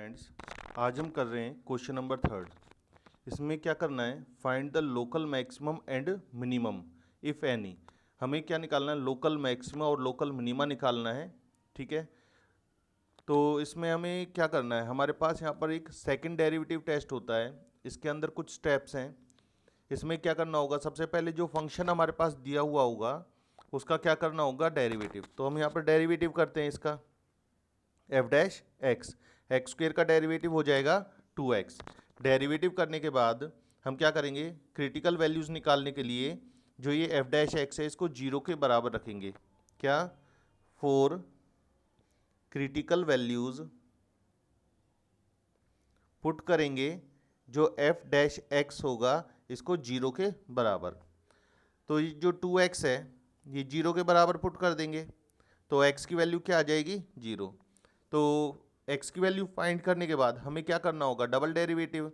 Friends, आज हम कर रहे हैं क्वेश्चन नंबर 3। इसमें क्या करना है, find the local maximum and minimum if any. हमें क्या निकालना है, लोकल मैक्सिमा और लोकल मिनिमा निकालना है। ठीक है, तो इसमें हमें क्या करना है, हमारे पास यहाँ पर एक सेकंड डेरिवेटिव टेस्ट होता है। इसके अंदर कुछ स्टेप्स हैं। इसमें क्या करना होगा, सबसे पहले जो फंक्शन हमारे पास दिया हुआ होगा उसका क्या करना होगा, डेरिवेटिव। तो हम यहाँ पर डेरिवेटिव करते हैं इसका, F dash x, x square का डेरिवेटिव हो जाएगा 2x। डेरिवेटिव करने के बाद हम क्या करेंगे, क्रिटिकल वैल्यूज़ निकालने के लिए जो ये एफ डैश एक्स है इसको जीरो के बराबर रखेंगे। क्या, फॉर क्रिटिकल वैल्यूज़ पुट करेंगे जो एफ डैश एक्स होगा इसको जीरो के बराबर। तो ये जो 2x है ये जीरो के बराबर पुट कर देंगे, तो x की वैल्यू क्या आ जाएगी, जीरो। तो x की वैल्यू फाइंड करने के बाद हमें क्या करना होगा, डबल डेरिवेटिव।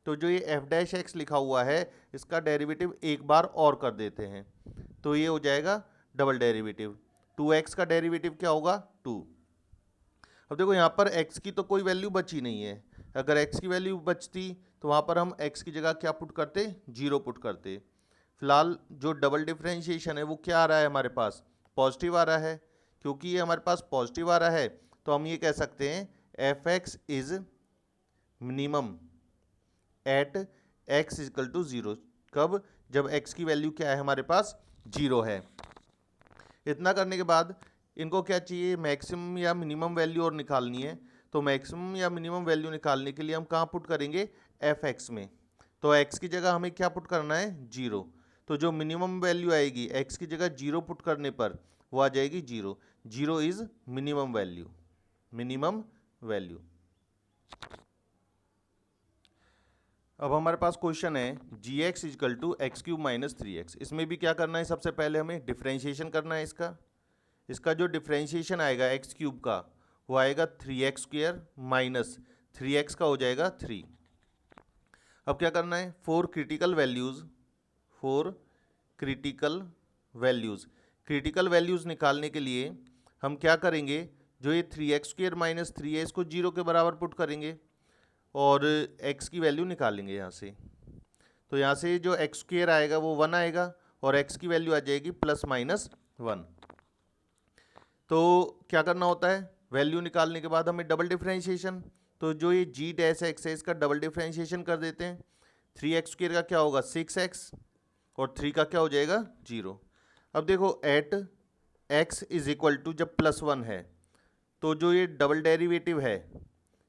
तो जो ये एफ डैश एक्स लिखा हुआ है इसका डेरिवेटिव एक बार और कर देते हैं, तो ये हो जाएगा डबल डेरिवेटिव। 2x का डेरिवेटिव क्या होगा, 2। अब देखो यहाँ पर x की तो कोई वैल्यू बची नहीं है। अगर x की वैल्यू बचती तो वहाँ पर हम x की जगह क्या पुट करते, जीरो पुट करते। फिलहाल जो डबल डिफरेंशिएशन है वो क्या आ रहा है हमारे पास, पॉजिटिव आ रहा है। क्योंकि ये हमारे पास पॉजिटिव आ रहा है तो हम ये कह सकते हैं F X is minimum at X is equal to zero. कब, जब x की वैल्यू क्या है हमारे पास, जीरो है। इतना करने के बाद इनको क्या चाहिए, मैक्सिमम या मिनिमम वैल्यू और निकालनी है। तो मैक्सिमम या मिनिमम वैल्यू निकालने के लिए हम कहाँ पुट करेंगे, एफ एक्स में। तो x की जगह हमें क्या पुट करना है, जीरो। तो जो मिनिमम वैल्यू आएगी x की जगह जीरो पुट करने पर वो आ जाएगी zero. Zero is minimum value, minimum value. अब हमारे पास क्वेश्चन है G x is equal two x cube minus 3x। इसमें भी क्या करना है, सबसे पहले हमें डिफ्रेंशिएशन करना है इसका जो डिफ्रेंशिएशन आएगा एक्स क्यूब का वो आएगा 3x स्क्वेयर माइनस 3x का हो जाएगा 3। अब क्या करना है, फॉर क्रिटिकल वैल्यूज़ निकालने के लिए हम क्या करेंगे, जो ये 3x स्क्वेयर माइनस 3 है इसको जीरो के बराबर पुट करेंगे और x की वैल्यू निकालेंगे यहाँ से। तो यहाँ से जो एक्स स्क्वेयर आएगा वो 1 आएगा और x की वैल्यू आ जाएगी प्लस माइनस 1। तो क्या करना होता है, वैल्यू निकालने के बाद हमें डबल डिफरेंशिएशन। तो जो ये जी डैश एक्स है इसका डबल डिफरेंशिएशन कर देते हैं। 3x स्क्वेयर का क्या होगा, 6x, और 3 का क्या हो जाएगा, जीरो। अब देखो at x is equal to जब प्लस 1 है तो जो ये डबल डेरिवेटिव है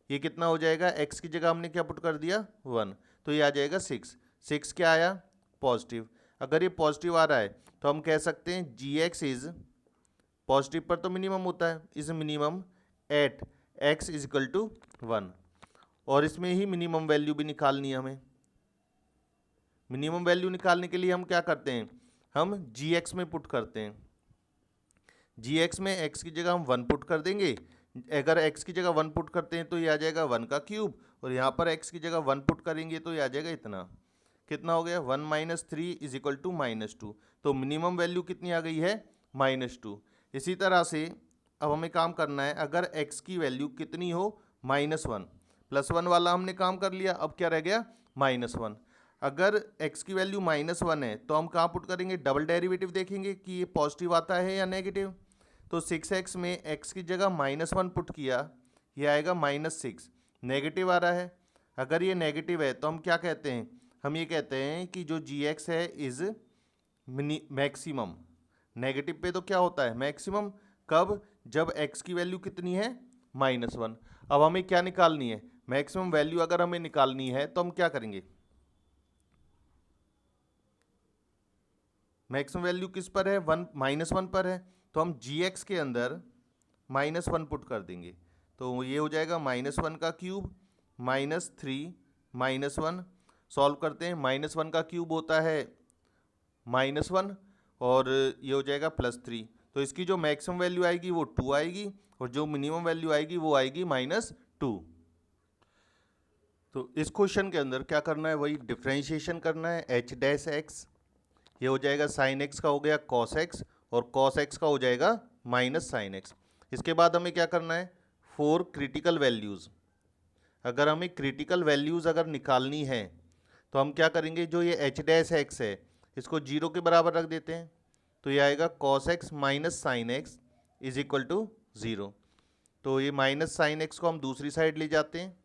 ये कितना हो जाएगा, x की जगह हमने क्या पुट कर दिया, 1, तो ये आ जाएगा 6। 6 क्या आया, पॉजिटिव। अगर ये पॉजिटिव आ रहा है तो हम कह सकते हैं जी एक्स इज, पॉजिटिव पर तो मिनिमम होता है, is minimum at x is equal to 1। और इसमें ही मिनिमम वैल्यू भी निकालनी है हमें। मिनिमम वैल्यू निकालने के लिए हम क्या करते हैं, हम जी एक्स में पुट करते हैं। जी एक्स में x की जगह हम 1 पुट कर देंगे। अगर x की जगह 1 पुट करते हैं तो ये आ जाएगा 1 का क्यूब, और यहाँ पर x की जगह 1 पुट करेंगे तो ये आ जाएगा इतना। कितना हो गया, 1 माइनस 3 इज इक्वल टू -2। तो मिनिमम वैल्यू कितनी आ गई है, -2। इसी तरह से अब हमें काम करना है, अगर x की वैल्यू कितनी हो, -1। +1 वाला हमने काम कर लिया, अब क्या रह गया, -1। अगर x की वैल्यू -1 है तो हम कहाँ पुट करेंगे, डबल डेरिवेटिव देखेंगे कि ये पॉजिटिव आता है या नेगेटिव। तो 6x में x की जगह -1 पुट किया, ये आएगा -6, नेगेटिव आ रहा है। अगर ये नेगेटिव है तो हम क्या कहते हैं, हम ये कहते हैं कि जो gx है इज मैक्सिमम। नेगेटिव पे तो क्या होता है, मैक्सिमम। कब, जब x की वैल्यू कितनी है, -1। अब हमें क्या निकालनी है, मैक्सिमम वैल्यू अगर हमें निकालनी है तो हम क्या करेंगे, मैक्सिमम वैल्यू किस पर है, -1 पर है, तो हम gx के अंदर -1 पुट कर देंगे। तो ये हो जाएगा -1 का क्यूब -3 -1। सॉल्व करते हैं, -1 का क्यूब होता है -1 और ये हो जाएगा +3। तो इसकी जो मैक्सिमम वैल्यू आएगी वो 2 आएगी और जो मिनिमम वैल्यू आएगी वो आएगी -2। तो इस क्वेश्चन के अंदर क्या करना है, वही डिफ्रेंशिएशन करना है। एच डैश एक्स ये हो जाएगा साइन एक्स का हो गया कॉस एक्स, और कॉस एक्स का हो जाएगा माइनस साइन एक्स। इसके बाद हमें क्या करना है, फॉर क्रिटिकल वैल्यूज़, अगर हमें क्रिटिकल वैल्यूज़ अगर निकालनी है तो हम क्या करेंगे, जो ये एच डैश एक्स है इसको 0 के बराबर रख देते हैं, तो ये आएगा cos x minus sine x is equal to 0। तो ये माइनस साइन एक्स को हम दूसरी साइड ले जाते हैं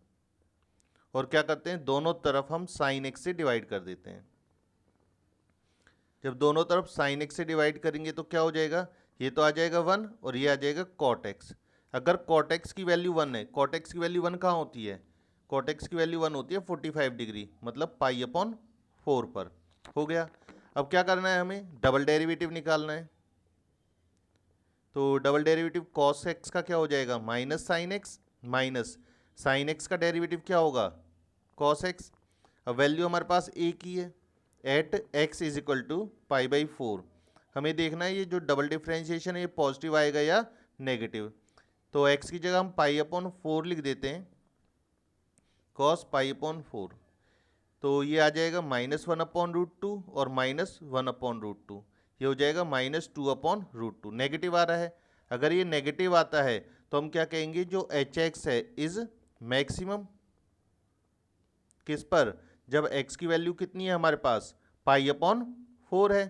और क्या करते हैं, दोनों तरफ हम साइन एक्स से डिवाइड कर देते हैं। जब दोनों तरफ साइन एक्स से डिवाइड करेंगे तो क्या हो जाएगा, ये तो आ जाएगा 1 और ये आ जाएगा कॉट एक्स। अगर कॉट एक्स की वैल्यू 1 है, कॉट एक्स की वैल्यू 1 कहाँ होती है, कॉट एक्स की वैल्यू 1 होती है 45 डिग्री, मतलब पाई अपॉन 4 पर। हो गया। अब क्या करना है, हमें डबल डेरिवेटिव निकालना है। तो डबल डेरिवेटिव कॉस एक्स का क्या हो जाएगा, minus sine x, minus sine x का डेरिवेटिव क्या होगा, कॉस एक्स। अब वैल्यू हमारे पास एक ही है, at x is equal to pi by 4। हमें देखना है ये जो डबल डिफ्रेंशिएशन है ये पॉजिटिव आएगा या नेगेटिव। तो एक्स की जगह हम पाई अपॉन 4 लिख देते हैं, कॉस पाई अपॉन 4। तो ये आ जाएगा -1/√2 और -1/√2, ये हो जाएगा -2/√2। नेगेटिव आ रहा है, अगर ये नेगेटिव आता है तो हम क्या कहेंगे, जो एच एक्स है इज मैक्सिमम। किस पर, जब x की वैल्यू कितनी है हमारे पास, पाई अपॉन 4 है।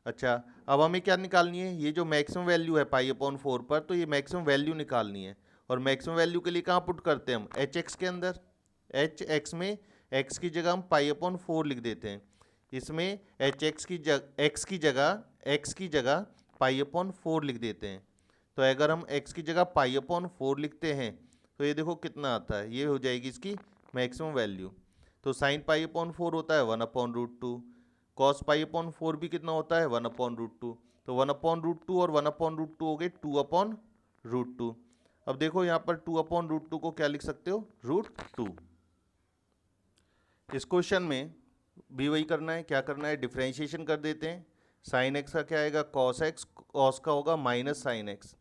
अच्छा, अब हमें क्या निकालनी है, ये जो मैक्सिमम वैल्यू है पाई अपॉन 4 पर, तो ये मैक्सिमम वैल्यू निकालनी है। और मैक्सिमम वैल्यू के लिए कहाँ पुट करते हैं हम, एच एक्स के अंदर। एच एक्स में x की जगह हम पाई अपॉन 4 लिख देते हैं, इसमें एच एक्स की जगह x की जगह पाई अपॉन 4 लिख देते हैं। तो अगर हम x की जगह पाई अपॉन 4 लिखते हैं तो ये देखो कितना आता है, ये हो जाएगी इसकी मैक्सिमम वैल्यू। तो साइन पाई अपॉन 4 होता है 1/√2, कॉस पाई अपॉन 4 भी कितना होता है 1/√2। तो 1/√2 और 1/√2 हो गए 2/√2। अब देखो यहाँ पर 2/√2 को क्या लिख सकते हो, √2। इस क्वेश्चन में भी वही करना है, क्या करना है, डिफ्रेंशिएशन कर देते हैं। साइन एक्स का क्या आएगा, कॉस एक्स, कॉस का होगा माइनस साइन एक्स।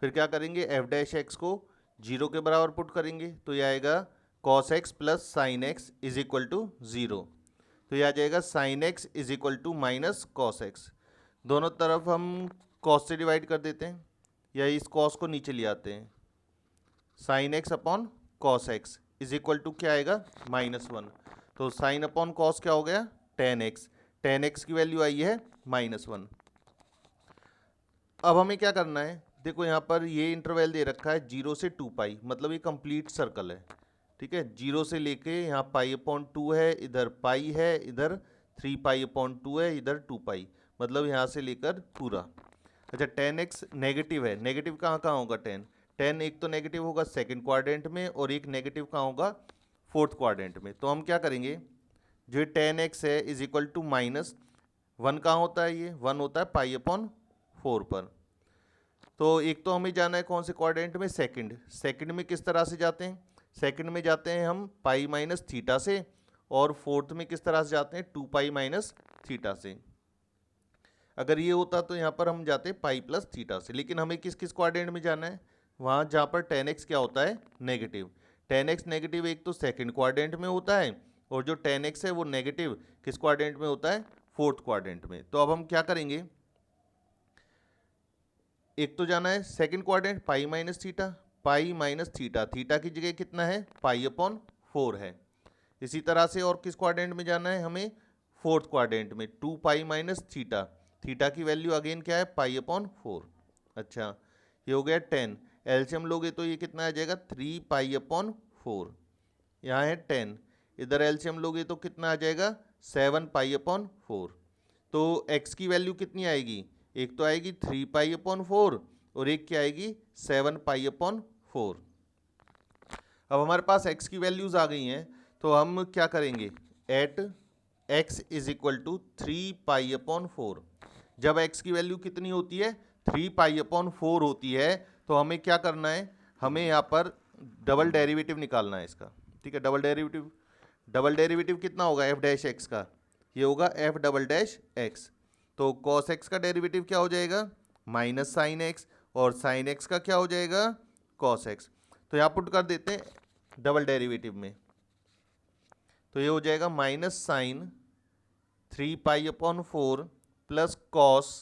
फिर क्या करेंगे, एफ डैश एक्स को 0 के बराबर पुट करेंगे, तो ये आएगा cos x plus sine x is equal to 0। तो ये आ जाएगा sine x is equal to minus cos x. दोनों तरफ हम कॉस से डिवाइड कर देते हैं, या इस कॉस को नीचे ले आते हैं। Sine x upon cos x is equal to क्या आएगा, -1। तो साइन अपॉन कॉस क्या हो गया, टेन एक्स। टेन एक्स की वैल्यू आई है -1। अब हमें क्या करना है, देखो यहाँ पर ये इंटरवल दे रखा है 0 से 2 पाई, मतलब ये कंप्लीट सर्कल है। ठीक है, 0 से लेके यहाँ पाई अपॉन 2 है, इधर पाई है, इधर 3 पाई अपॉन 2 है, इधर 2 पाई, मतलब यहाँ से लेकर पूरा। अच्छा, 10x नेगेटिव है, नेगेटिव कहाँ कहाँ होगा 10 एक तो नेगेटिव होगा सेकंड क्वाड्रेंट में और एक नेगेटिव कहाँ होगा फोर्थ क्वाड्रेंट में। तो हम क्या करेंगे, जो 10x है इज इक्वल टू -1 कहाँ होता है, ये 1 होता है पाई अपॉन 4 पर। तो एक तो हमें जाना है कौन से क्वाड्रेंट में, सेकंड में किस तरह से जाते हैं, सेकंड में जाते हैं हम पाई माइनस थीटा से, और फोर्थ में किस तरह से जाते हैं 2 पाई माइनस थीटा से। अगर ये होता तो यहाँ पर हम जाते पाई प्लस थीटा से, लेकिन हमें किस किस क्वाड्रेंट में जाना है, वहाँ जहाँ पर 10x क्या होता है नेगेटिव। 10x नेगेटिव एक तो सेकंड क्वाड्रेंट में होता है, और जो 10x है वो नेगेटिव किस क्वाड्रेंट में होता है, फोर्थ क्वाड्रेंट में। तो अब हम क्या करेंगे, एक तो जाना है second quadrant pi minus theta, pi minus theta, theta की जगह कितना है पाई अपॉन 4 है। इसी तरह से और किस क्वाड्रेंट में जाना है हमें, फोर्थ क्वाड्रेंट में 2 पाई माइनस थीटा, थीटा की वैल्यू अगेन क्या है पाई अपॉन 4। अच्छा, ये हो गया 10, एलसीएम लोगे तो ये कितना आ जाएगा 3 पाई अपॉन 4। यहाँ है 10, इधर एलसीएम लोगे तो कितना आ जाएगा 7 पाई अपॉन 4। तो x की वैल्यू कितनी आएगी, एक तो आएगी 3 पाई अपॉन 4 और एक क्या आएगी 7 पाई अपॉन 4। अब हमारे पास x की वैल्यूज आ गई हैं, तो हम क्या करेंगे, at x is equal to 3 pi upon 4। जब x की वैल्यू कितनी होती है 3 पाई अपॉन 4 होती है, तो हमें क्या करना है, हमें यहाँ पर डबल डेरिवेटिव निकालना है इसका। ठीक है, डबल डेरिवेटिव कितना होगा एफ डैश एक्स का, ये होगा एफ डबल डैश एक्स। तो कॉस एक्स का डेरिवेटिव क्या हो जाएगा माइनस साइन एक्स, और साइन एक्स का क्या हो जाएगा कॉस एक्स। तो यहाँ पुट कर देते हैं डबल डेरिवेटिव में, तो ये हो जाएगा minus sine 3 pi upon 4 plus cos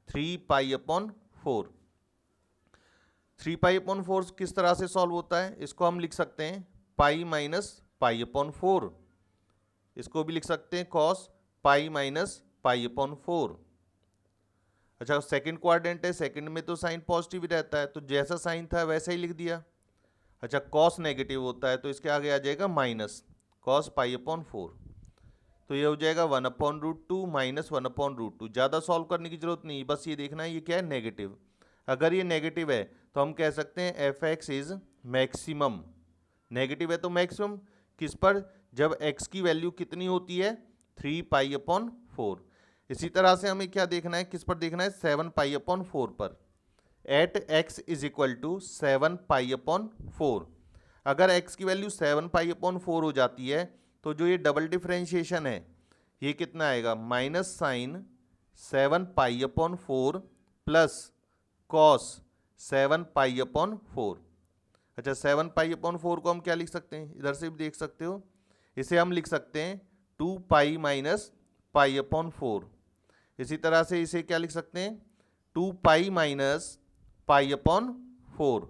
3 pi upon 4। 3 pi upon 4 किस तरह से सॉल्व होता है, इसको हम लिख सकते हैं पाई माइनस पाई अपॉन 4, इसको भी लिख सकते हैं cos pi minus pi upon 4। अच्छा सेकंड क्वाड्रेंट है, सेकंड में तो साइन पॉजिटिव ही रहता है, तो जैसा साइन था वैसा ही लिख दिया। अच्छा कॉस नेगेटिव होता है तो इसके आगे आ जाएगा माइनस कॉस पाई अपॉन 4, तो ये हो जाएगा 1/√2 माइनस 1/√2। ज़्यादा सॉल्व करने की जरूरत नहीं, बस ये देखना है ये क्या है, नेगेटिव। अगर ये नेगेटिव है तो हम कह सकते हैं F X is maximum. Negative है तो मैक्सिमम किस पर, जब x की वैल्यू कितनी होती है 3 पाई अपॉन 4। इसी तरह से हमें क्या देखना है, किस पर देखना है, 7 पाई अपॉन 4 पर, at x is equal to 7 pi upon 4। अगर x की वैल्यू 7 पाई अपॉन 4 हो जाती है तो जो ये डबल डिफ्रेंशिएशन है ये कितना आएगा, minus sine 7 pi upon 4 plus cos 7 pi upon 4। अच्छा 7 पाई अपॉन 4 को हम क्या लिख सकते हैं, इधर से भी देख सकते हो, इसे हम लिख सकते हैं 2 पाई माइनस पाई अपॉन 4। इसी तरह से इसे क्या लिख सकते हैं, 2 पाई माइनस पाई अपॉन 4।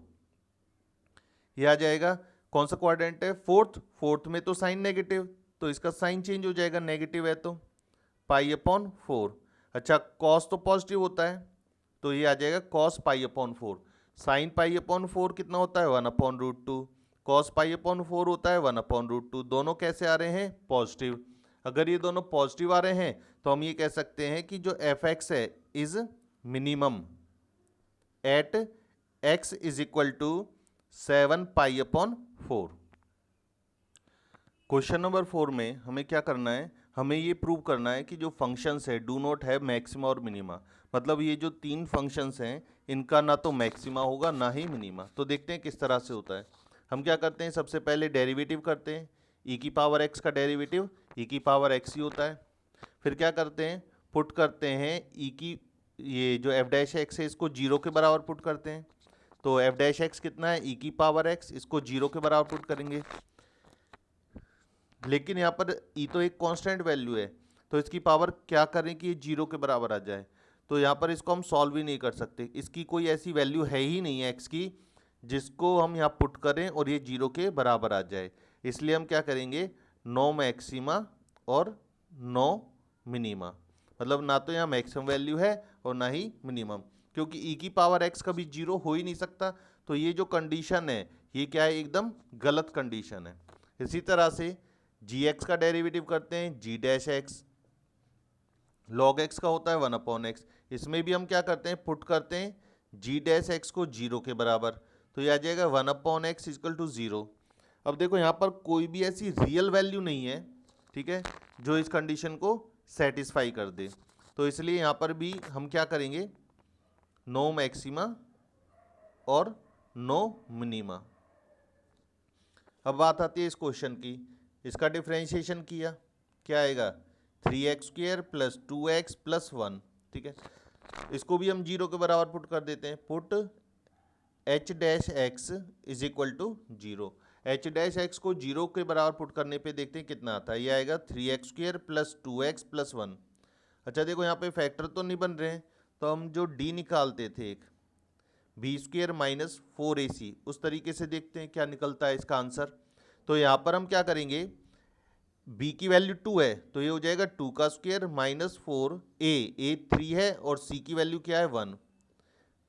यह आ जाएगा, कौन सा क्वाड्रेंट है, फोर्थ, फोर्थ में तो साइन नेगेटिव, तो इसका साइन चेंज हो जाएगा, नेगेटिव है तो पाई अपॉन 4। अच्छा कॉस तो पॉजिटिव होता है तो ये आ जाएगा cos pi upon 4। Sine pi upon 4 कितना होता है 1/√2, कॉस पाई अपॉन 4 होता है 1/√2। दोनों कैसे आ रहे हैं, पॉजिटिव। अगर ये दोनों पॉजिटिव आ रहे हैं तो हम ये कह सकते हैं कि जो एफ एक्स है is minimum at x is equal to 7 pi upon 4। Question number 4 में हमें क्या करना है, हमें ये प्रूव करना है कि जो फंक्शंस है डू नॉट हैव मैक्सिमा और मिनिमा। मतलब ये जो तीन फंक्शंस हैं इनका ना तो मैक्सिमा होगा ना ही मिनिमा। तो देखते हैं किस तरह से होता है। हम क्या करते हैं, सबसे पहले डेरिवेटिव करते हैं, ई की पावर एक्स का डेरिवेटिव ई की पावर एक्स ही होता है। फिर क्या करते हैं, पुट करते हैं ई की, ये जो एफ डैश एक्स है इसको 0 के बराबर पुट करते हैं। तो एफ डैश एक्स कितना है, ई की पावर एक्स, इसको 0 के बराबर पुट करेंगे। लेकिन यहाँ पर ई तो एक कांस्टेंट वैल्यू है तो इसकी पावर क्या करें कि ये 0 के बराबर आ जाए। तो यहाँ पर इसको हम सॉल्व ही नहीं कर सकते, इसकी कोई ऐसी वैल्यू है ही नहीं है एक्स की जिसको हम यहाँ पुट करें और ये 0 के बराबर आ जाए। इसलिए हम क्या करेंगे, नो मैक्सिमा और नो मिनिमा। मतलब ना तो यहाँ मैक्सिमम वैल्यू है और ना ही मिनिमम, क्योंकि ई की पावर एक्स कभी 0 हो ही नहीं सकता। तो ये जो कंडीशन है ये क्या है, एकदम गलत कंडीशन है। इसी तरह से जी एक्स का डेरिवेटिव करते हैं, जी डैश एक्स लॉग एक्स का होता है 1/x। इसमें भी हम क्या करते हैं, पुट करते हैं जी डैश एक्स को 0 के बराबर, तो ये आ जाएगा 1/x इक्वल टू 0। अब देखो यहाँ पर कोई भी ऐसी रियल वैल्यू नहीं है, ठीक है, जो इस कंडीशन को सेटिस्फाई कर दे। तो इसलिए यहाँ पर भी हम क्या करेंगे, नो मैक्सिमा और नो मिनिमा। अब बात आती है इस क्वेश्चन की, इसका डिफ्रेंशिएशन किया, क्या आएगा 3x² प्लस 2x प्लस 1, ठीक है। इसको भी हम 0 के बराबर पुट कर देते हैं, put h dash x is equal to 0। h dash x को 0 के बराबर पुट करने पे देखते हैं कितना आता है, ये आएगा 3x² प्लस 2x प्लस 1। अच्छा देखो यहाँ पे फैक्टर तो नहीं बन रहे हैं, तो हम जो d निकालते थे एक b² माइनस 4ac, उस तरीके से देखते हैं क्या निकलता है इसका आंसर। तो यहाँ पर हम क्या करेंगे, b की वैल्यू 2 है तो ये हो जाएगा 2 का स्क्वायर माइनस 4, a 3 है और c की वैल्यू क्या है 1,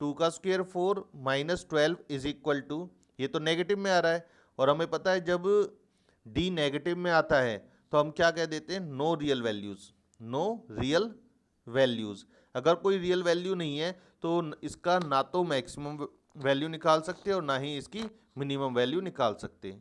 2 का square 4 minus 12 is equal to, ये तो नेगेटिव में आ रहा है और हमें पता है जब d नेगेटिव में आता है तो हम क्या कह देते हैं, no real values, no real values. अगर कोई रियल वैल्यू नहीं है तो इसका ना तो मैक्सिमम वैल्यू निकाल सकते और ना ही इसकी मिनिमम वैल्यू निकाल सकते।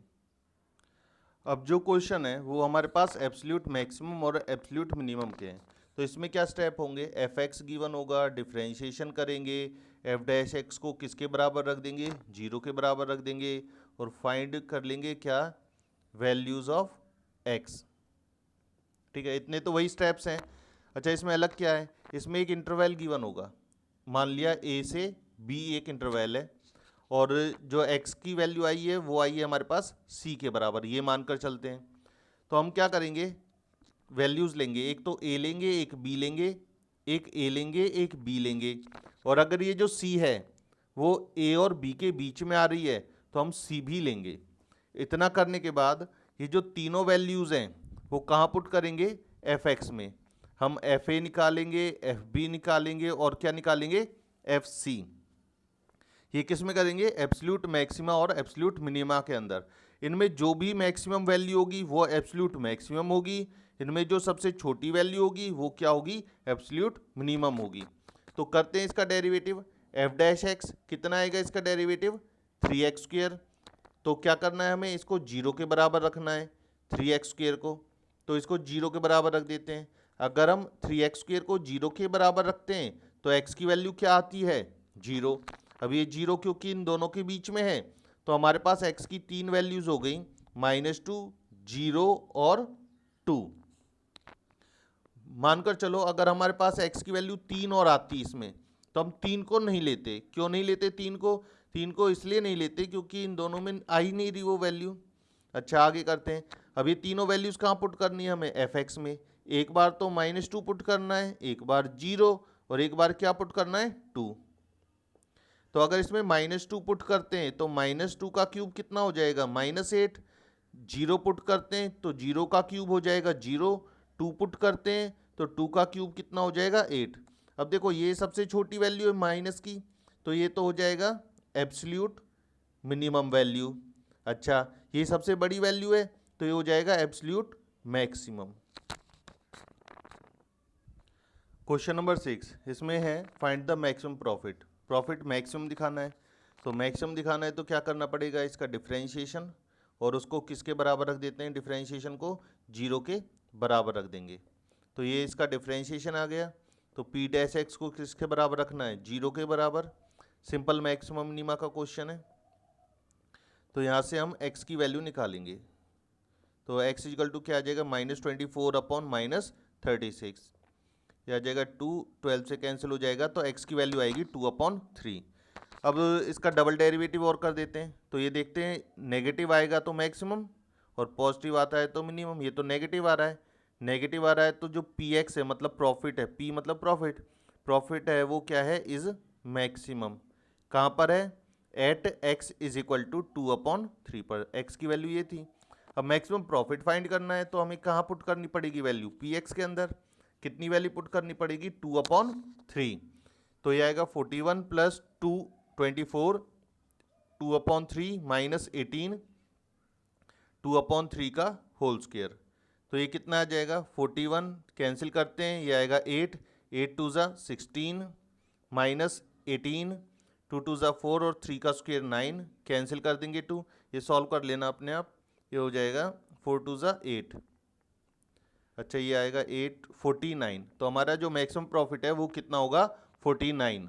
अब जो क्वेश्चन है वो हमारे पास एब्सोल्यूट मैक्सिमम और एब्सोल्यूट मिनिमम के हैं। तो इसमें क्या स्टेप होंगे, एफ एक्स गिवन होगा, डिफ्रेंशिएशन करेंगे, एफ डैश एक्स को किसके बराबर रख देंगे, 0 के बराबर रख देंगे और फाइंड कर लेंगे क्या, वैल्यूज़ ऑफ एक्स, ठीक है। इतने तो वही स्टेप्स हैं। अच्छा इसमें अलग क्या है, इसमें एक इंटरवल गिवन होगा, मान लिया ए से बी एक इंटरवल है और जो x की वैल्यू आई है वो आई है हमारे पास c के बराबर, ये मानकर चलते हैं। तो हम क्या करेंगे, वैल्यूज़ लेंगे, एक तो a लेंगे एक b लेंगे, एक a लेंगे एक b लेंगे, और अगर ये जो c है वो a और b के बीच में आ रही है तो हम c भी लेंगे। इतना करने के बाद ये जो तीनों वैल्यूज़ हैं वो कहाँ पुट करेंगे, एफ एक्स में। हम एफ ए निकालेंगे, एफ बी निकालेंगे और क्या निकालेंगे, एफ सी। ये किस में करेंगे, एब्सोल्यूट मैक्सिमा और एब्सोल्यूट मिनिमा के अंदर। इनमें जो भी मैक्सिमम वैल्यू होगी वो एब्सोल्यूट मैक्सिमम होगी, इनमें जो सबसे छोटी वैल्यू होगी वो क्या होगी, एब्सोल्यूट मिनिमम होगी। तो करते हैं इसका डेरिवेटिव। एफ डैश एक्स कितना आएगा इसका डेरिवेटिव, 3x²। तो क्या करना है हमें, इसको 0 के बराबर रखना है 3x² को। तो इसको 0 के बराबर रख देते हैं। अगर हम 3x² को 0 के बराबर रखते हैं तो x की वैल्यू क्या आती है, 0। अब ये 0 क्योंकि इन दोनों के बीच में है तो हमारे पास x की 3 वैल्यूज हो गई, -2, 0 और 2। मानकर चलो अगर हमारे पास x की वैल्यू 3 और आती इसमें तो हम 3 को नहीं लेते। क्यों नहीं लेते 3 को, 3 को इसलिए नहीं लेते क्योंकि इन दोनों में आ ही नहीं रही वो वैल्यू। अच्छा आगे करते हैं। अब ये तीनों वैल्यूज कहाँ पुट करनी है हमें, एफ एक्स में। एक बार तो -2 पुट करना है, एक बार 0 और एक बार क्या पुट करना है, 2। तो अगर इसमें -2 पुट करते हैं तो -2 का क्यूब कितना हो जाएगा, -8। 0 पुट करते हैं तो 0 का क्यूब हो जाएगा 0। 2 पुट करते हैं तो 2 का क्यूब कितना हो जाएगा, 8। अब देखो ये सबसे छोटी वैल्यू है माइनस की, तो ये तो हो जाएगा एब्सोल्यूट मिनिमम वैल्यू। अच्छा ये सबसे बड़ी वैल्यू है तो ये हो जाएगा एब्सोल्यूट मैक्सिमम। क्वेश्चन नंबर 6 इसमें है find the maximum profit. Profit maximum दिखाना है, तो मैक्सिमम दिखाना है तो क्या करना पड़ेगा, इसका डिफरेंशिएशन, और उसको किसके बराबर रख देते हैं, डिफरेंशिएशन को 0 के बराबर रख देंगे। तो ये इसका डिफरेंशिएशन आ गया। तो पी डैश एक्स को किसके बराबर रखना है, 0 के बराबर। सिंपल मैक्सिमम मिनिमा का क्वेश्चन है। तो यहाँ से हम x की वैल्यू निकालेंगे। तो x इक्वल टू क्या आ जाएगा, -24 अपॉन -36। यह आ जाएगा 2, 12 से कैंसिल हो जाएगा तो x की वैल्यू आएगी 2/3। अब इसका डबल डेरिवेटिव और कर देते हैं। तो ये देखते हैं नेगेटिव आएगा तो मैक्सिमम और पॉजिटिव आता है तो मिनिमम। ये तो नेगेटिव आ रहा है, नेगेटिव आ रहा है तो जो px है मतलब प्रॉफिट है, p मतलब प्रॉफिट, प्रॉफिट है वो क्या है, इज मैक्सिमम। कहाँ पर है, at x is equal to 2/3 पर। x की वैल्यू ये थी। अब मैक्सिमम प्रॉफिट फाइंड करना है तो हमें कहाँ पुट करनी पड़ेगी वैल्यू, px के अंदर। कितनी वैल्यू पुट करनी पड़ेगी, 2/3। तो ये आएगा 41 + 2 24, 2/3 -18, 2/3 का होल स्क्वायर। तो ये कितना आ जाएगा, 41 कैंसिल करते हैं, ये आएगा 8, 8 2 ज़ा 16 -18, 2 2 ज़ा 4 और 3 का स्क्वायर 9, कैंसिल कर देंगे 2। ये सॉल्व कर लेना अपने आप, ये हो जाएगा 4 2 ज़ा 8। अच्छा ये आएगा 8, 49। तो हमारा जो मैक्सिमम प्रॉफिट है वो कितना होगा, 49।